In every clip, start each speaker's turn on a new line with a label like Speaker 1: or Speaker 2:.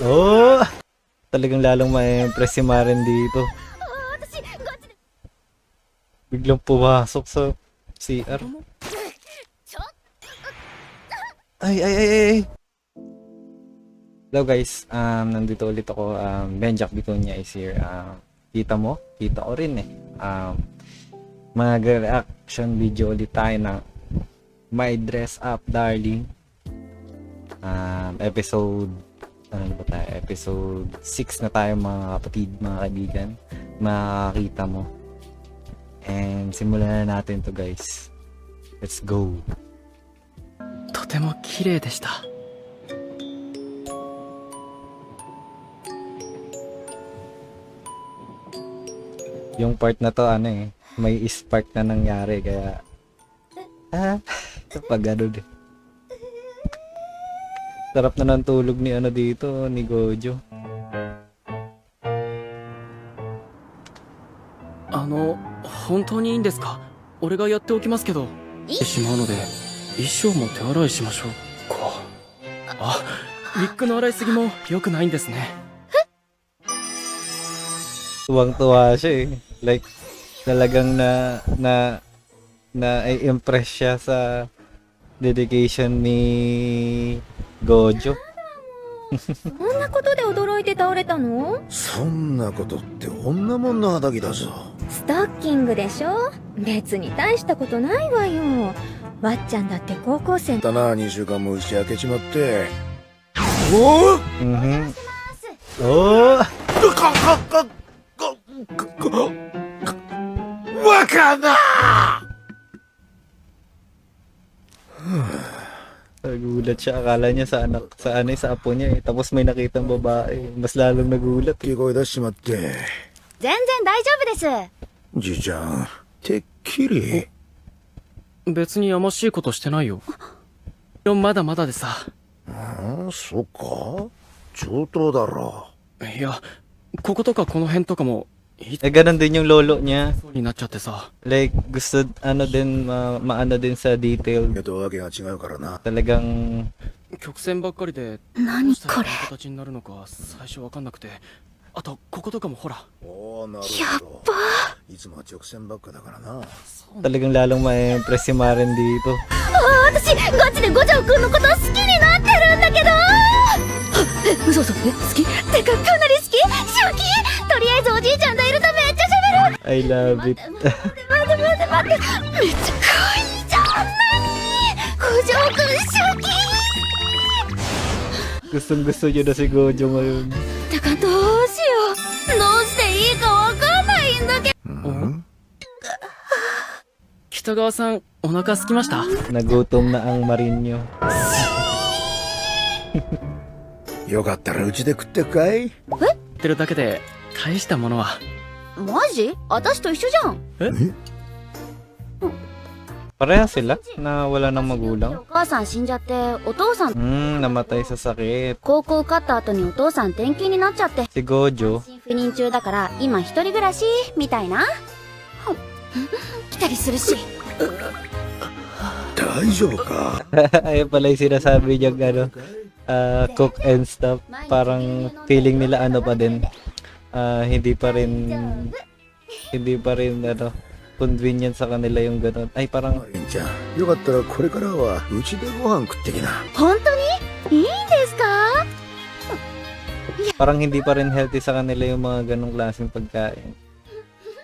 Speaker 1: Oh! Talagang lalong ma-impress si Maren dito. Biglang pumasok sa CR. Ay! Hello guys, nandito ulit ako. Benjak Bitunya is here. Kita mo? Kita ko rin eh. Mag-reaction video ulit tayo ng My Dress Up Darling. Episode ano ba tayo? Episode 6 na tayo mga kapatid, mga kaibigan. Makakita mo. And simulan na natin to guys. Let's go.
Speaker 2: とても綺麗でした。
Speaker 1: Yung part na to ano eh, may spark na nangyari kaya pag ano din. Sarap na ng tulog ni ano dito, ni Gojo.
Speaker 2: 本当にいいんですか？俺がやっておきますけど。してしまうので衣装も手洗いしましょうか。あ、ウィッグの洗いすぎも良くないんですね。
Speaker 1: Tuwang-tuwa siya eh. Like talagang na-impress siya sa dedication ni Gojo.
Speaker 3: そんなことで驚いて倒れたの？
Speaker 4: そんなことって女もんの肌着だぞ。
Speaker 3: スタッキングでしょ？別に大したことないわよ。わっちゃんだって高校生
Speaker 4: だな、2週間も打ち明けちまって。おお
Speaker 1: おー
Speaker 4: バカだ。
Speaker 1: Nagulat siya, akala niya sa anak, sa apo niya eh. Tapos may nakitang babae, mas lalong nagulat eh.
Speaker 4: 聞こえ出しちまって。
Speaker 3: 全然大丈夫です。
Speaker 4: じいちゃん、てっきり。
Speaker 2: 別にやましいことしてないよ。まだまだでさ。
Speaker 4: ああ、そっか。上等だろ。
Speaker 2: いや、こことかこの辺とかもいつ
Speaker 1: Ganun din yung lolo niya.
Speaker 2: になっちゃってさ。
Speaker 1: Like gusto ano din maano din sa detail.
Speaker 4: 目とわけが違うからな。
Speaker 1: Talagang
Speaker 2: 曲線ばっかりで
Speaker 3: 何
Speaker 2: どうしたら
Speaker 3: これ？
Speaker 2: この形になるのか最初わかんなくて。あとこことかもほら。
Speaker 4: おお、なるほど。いつもは直線ばっかだからな。
Speaker 1: talagang lalong ma-impress si Maren dito.
Speaker 3: 私ガチで五条くんのこと好きになってるんだけど。嘘好き？てかかなり好き？初期？とりあえずおじいちゃんといるとめっちゃ喋る。
Speaker 1: I love it.
Speaker 3: 待ってめっちゃ可愛いじゃん。何？五条くん初期？
Speaker 1: Gustong-gusto niya na si Gojo ngayon.
Speaker 3: てかどうしよう。どうしていいかわかんないんだけど。
Speaker 2: 北川さんお腹空きました？
Speaker 1: Nagutom na ang Marinyo.
Speaker 4: よかったらうちで食ってくかい？
Speaker 2: 言ってるだけで大したものは。
Speaker 3: マジ？私と一緒じゃん。
Speaker 1: Pareha sila na wala ng
Speaker 3: お
Speaker 1: magulang.
Speaker 3: 母さん死んじゃってお父さん
Speaker 1: Namatay sa sakit.
Speaker 3: 高校受かった後にお父さん転勤になっちゃって
Speaker 1: Si Gojo.
Speaker 3: 不妊中だから今一人暮らしみたいな。来たりするし。
Speaker 4: 大丈夫か？
Speaker 1: Ayun pala yung sinasabi niya ano, cook and stuff. Parang feeling nila ano pa din. Hindi pa rin ano, convenient sa kanila yung ganun. Ay parang
Speaker 4: マリンちゃん、よかったらこれからはうちでご飯食ってきな。
Speaker 3: 本当にいいんですか？
Speaker 1: parang hindi pa rin healthy sa kanila yung mga ganong klaseng pagkain.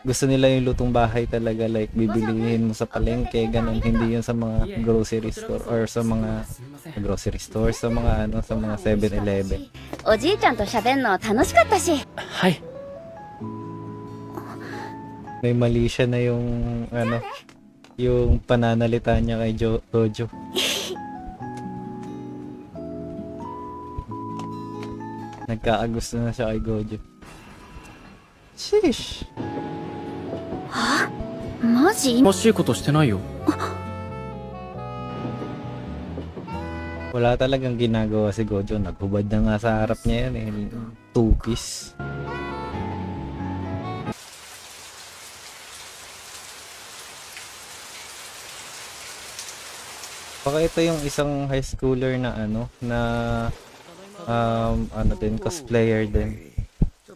Speaker 1: Gusto nila yung lutong bahay talaga, like bibilihin mo sa palengke, ganun, hindi yun sa mga grocery store or sa mga grocery store, sa mga ano, sa mga 7-Eleven.
Speaker 3: おじいちゃんと喋んの楽しかったし。
Speaker 2: はい。
Speaker 1: May mali siya na yung ano, yung pananalita niya kay Gojo. Nagkakagusto na siya kay Gojo. Sheesh.
Speaker 3: マジ？
Speaker 2: やましいことしてないよ。
Speaker 1: Wala talagang ginagawa si Gojo. Naghubad na nga sa harap niya yan eh. Two-piece. Baka ito yung isang high schooler na ano, na ano din, cosplayer din.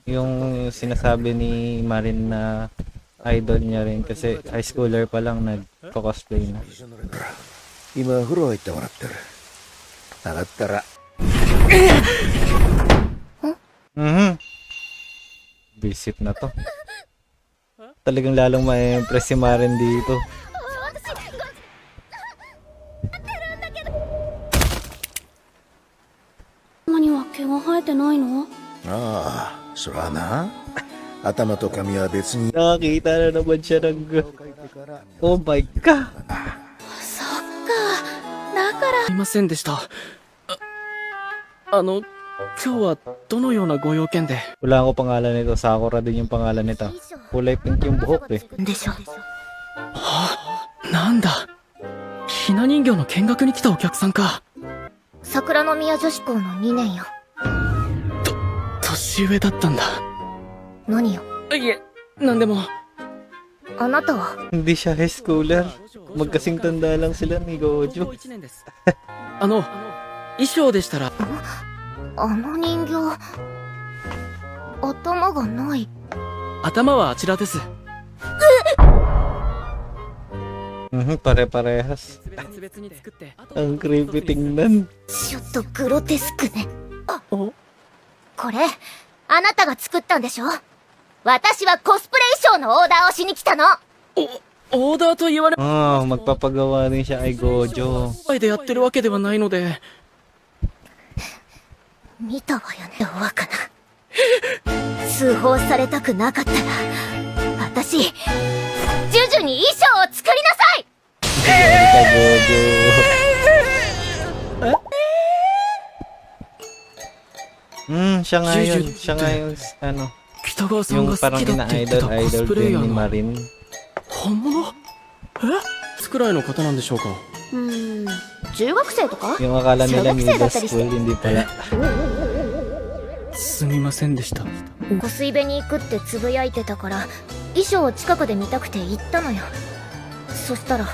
Speaker 1: Yung sinasabi ni Marin na idol niya rin kasi high schooler pa lang nagko-cosplay na.
Speaker 4: 今風呂入ってもらってる。上がったら
Speaker 1: Visit na to. Talagang lalong ma-impress si Marin dito.
Speaker 3: 頭には毛が生えてないの？
Speaker 4: ああ、そらな。頭と髪は別に。
Speaker 1: Nakakita na naman siya ng... Oh my God!
Speaker 3: そっか。だから
Speaker 2: すいませんでした。今日はどのようなご用件で？
Speaker 1: Wala ako pangalan nito. Sakura din yung pangalan nito. Kulay pink yung buhok eh.
Speaker 3: でしょ。
Speaker 2: なんだ。ひな人形の見学に来たお客さんか。
Speaker 3: 桜の宮女子校の2年よ。
Speaker 2: 年上だったんだ。
Speaker 3: 何よ。
Speaker 2: いえ、なんでも。
Speaker 3: あなたは
Speaker 1: Hindi siya high schooler. Magkasing tanda lang sila ni Gojo.
Speaker 2: 1年です。衣装でしたら、
Speaker 3: あの人形頭がない。
Speaker 2: 頭はあちらです。
Speaker 1: Pare-parehas.
Speaker 2: 別々に作って、
Speaker 1: Ang creepy tingnan.
Speaker 3: ちょっとグロテスクね。これあなたが作ったんでしょ？私はコスプレ衣装のオーダーをしに来たの。
Speaker 2: オーダーと言われ
Speaker 1: Magpapagawa din siya kay Gojo.
Speaker 2: 前でやってるわけではないので、
Speaker 3: 見たわよね、若菜。通報されたくなかったら私ジュジュに衣装を作りなさい。
Speaker 1: Siya nga yun. Siya nga yung, ano,
Speaker 2: 北川さん
Speaker 1: yung
Speaker 2: が好
Speaker 1: parang
Speaker 2: きだって言ってたコス
Speaker 1: ina-idol
Speaker 2: プレイ
Speaker 1: din
Speaker 2: ヤー
Speaker 1: ni
Speaker 2: の
Speaker 1: Marin.
Speaker 2: 本物？いつくらいの方なんでしょうか？
Speaker 3: 中学生とか？
Speaker 1: Yung akala nila
Speaker 3: 小学生だ
Speaker 1: middle
Speaker 3: ったりして。
Speaker 1: school, hindi pala.
Speaker 2: すみませんでした。
Speaker 3: 湖水辺に行くってつぶやいてたから衣装を近くで見たくて行ったのよ。そしたら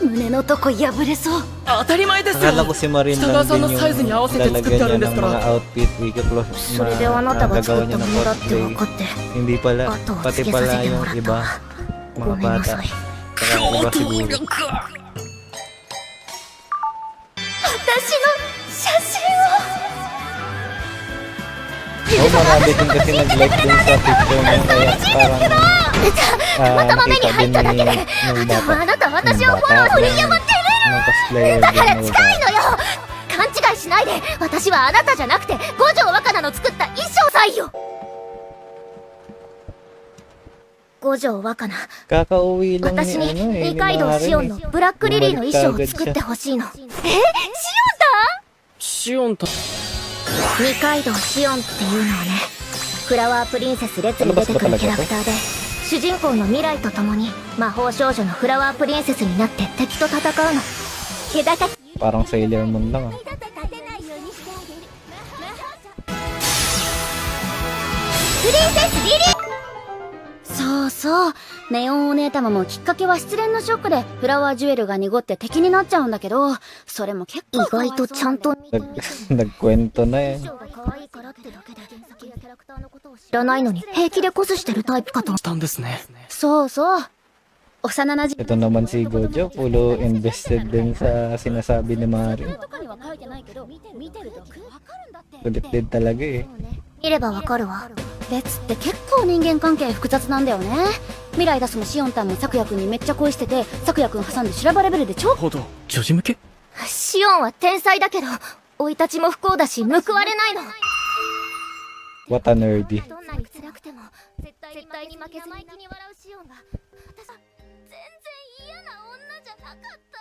Speaker 3: 胸のとこ破れそう。
Speaker 2: 当たり前ですよ。
Speaker 1: Akala ko si Marin
Speaker 2: 北
Speaker 1: lang
Speaker 2: 川さん
Speaker 1: din
Speaker 2: のサイズに合わせて作って
Speaker 1: lalagyan
Speaker 2: ある
Speaker 1: niya
Speaker 2: んです
Speaker 1: ng
Speaker 2: か
Speaker 1: mga
Speaker 2: ら。
Speaker 1: outfit, wikaplos,
Speaker 3: それであなたが作
Speaker 1: gagawa
Speaker 3: った
Speaker 1: niya
Speaker 3: も
Speaker 1: ng
Speaker 3: のだって
Speaker 1: cosplay.
Speaker 3: 分かって
Speaker 1: Hindi pala,
Speaker 3: 後をつ
Speaker 1: pati
Speaker 3: けさ
Speaker 1: pala
Speaker 3: せて
Speaker 1: yung
Speaker 3: もらった
Speaker 1: iba,
Speaker 3: わ。
Speaker 1: mga
Speaker 3: ごめんな
Speaker 1: bata.
Speaker 3: さい。
Speaker 1: Saka iba siguro.
Speaker 3: 私の写真を
Speaker 1: Marami din kasi nag-like dun sa picture niya, kaya parang
Speaker 3: たまたま目に
Speaker 1: nakita
Speaker 3: 入
Speaker 1: din
Speaker 3: っただけで
Speaker 1: nung
Speaker 3: でも
Speaker 1: bata.
Speaker 3: あなた私を
Speaker 1: Nung
Speaker 3: フォロー
Speaker 1: bata,
Speaker 3: 振り山ってる
Speaker 1: ng cosplayer
Speaker 3: だ
Speaker 1: din
Speaker 3: から
Speaker 1: ng
Speaker 3: 近
Speaker 1: bata.
Speaker 3: いのよ。勘違いしないで。私はあなたじゃなくて五条若菜の作った衣装さいよ。五条若菜、
Speaker 1: Kakauwi lang
Speaker 3: 私
Speaker 1: ni
Speaker 3: に
Speaker 1: ano eh,
Speaker 3: 二
Speaker 1: ni
Speaker 3: 階堂シオン
Speaker 1: Marin
Speaker 3: の
Speaker 1: eh.
Speaker 3: ブラックリリーの衣装を作ってほしいの。
Speaker 2: シオンと
Speaker 3: 二階堂シオンっていうのはね、フラワープリンセス列に出てくるキャラクターで、主人公の未来と共に魔法少女のフラワープリンセスになって敵と戦うの。気高き
Speaker 1: Parang Sailor Moon lang ah.
Speaker 3: プリンセスリリー。そうそう、ネオンお姉様もきっかけは失恋のショックでフラワージュエルが濁って敵になっちゃうんだけど、それも結構意外とちゃんと
Speaker 1: Nagkwento na eh.
Speaker 3: 知らないのに平気でコスしてるタイプかと。
Speaker 2: したんですね。
Speaker 3: そうそう、幼なじ
Speaker 1: Ito naman si Gojo, pulo invested din sa sinasabi ni Marin.
Speaker 3: とかには書いてないけど見てるだけわかるんだって。
Speaker 1: Kulit din talaga eh.
Speaker 3: 見ればわかるわ。列って結構人間関係複雑なんだよね。未来出すもシオンタンも咲夜くんにめっちゃ恋してて、咲夜くん挟んで修羅場レベルで超。
Speaker 2: ほど、女児向け？
Speaker 3: シオンは天才だけど生い立ちも不幸だし報われないの。
Speaker 1: What a nerdy.
Speaker 3: どんなに辛くても絶対に負けずに生意気に笑うシオンが、私は全然嫌な女じゃなかった。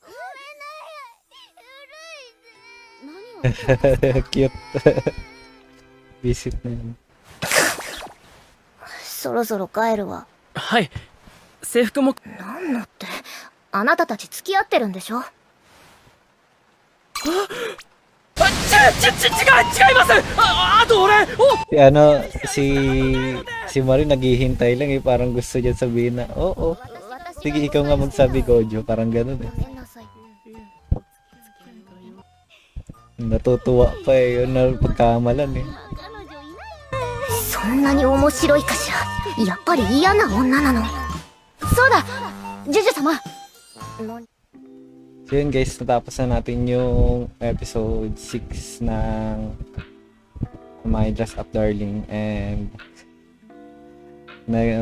Speaker 3: ごめんなさい、古いで。
Speaker 1: Cute. Visit na yun.
Speaker 3: そろそろ帰るわ。
Speaker 2: はい。制服も。
Speaker 3: なんのって、あなたたち付き合ってるんでしょ？
Speaker 2: 違います。あと俺。
Speaker 1: Si ano, si Marin naghihintay lang eh. Parang gusto niya sabihin na, oo. Sige, ikaw nga magsabi, Gojo. Parang ganun eh. Natutuwa pa eh, yun na pagkamalan eh.
Speaker 3: そんなに面白いかしら。やっぱり嫌な女なの。そうだ、ジュジュ様。
Speaker 1: So yun guys, natapos na natin yung episode 6 ng My Dress Up Darling, and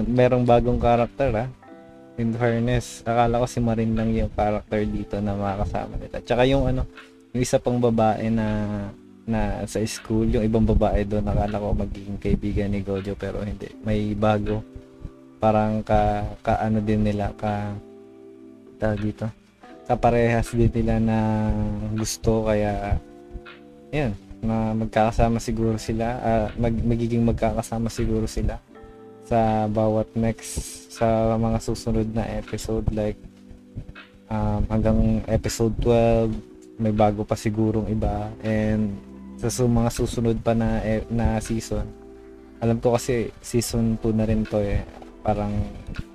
Speaker 1: merong bagong karakter in fairness, akala ko si Marin lang yung character dito na makakasama nila. Tsaka yung yung isa pang babae na sa school, yung ibang babae doon, akala ko magiging kaibigan ni Gojo, pero hindi. May bago. Parang ano din nila, tawag dito, kaparehas din nila na gusto, kaya yun, na magkakasama siguro sila, magiging magkakasama siguro sila sa bawat next, sa mga susunod na episode, like hanggang episode 12 may bago pa sigurong iba, and sa mga susunod pa na season, alam ko kasi season 2 na rin to eh, parang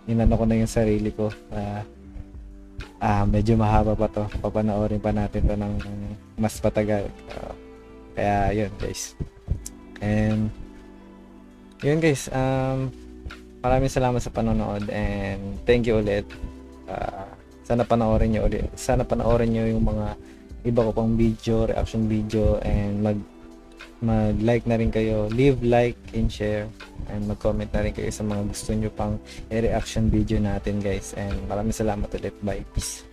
Speaker 1: inano ko na yung sarili ko, medyo mahaba pa to, papanoorin pa natin to ng mas patagal, kaya yun guys. And yun guys, maraming salamat sa panonood, and thank you ulit. Sana panoorin nyo ulit, sana panoorin nyo yung mga iba ko pang video, reaction video, and mag-like na rin kayo, leave like and share, and mag-comment na rin kayo sa mga gusto nyo pang reaction video natin guys, and maraming salamat ulit. Bye, peace.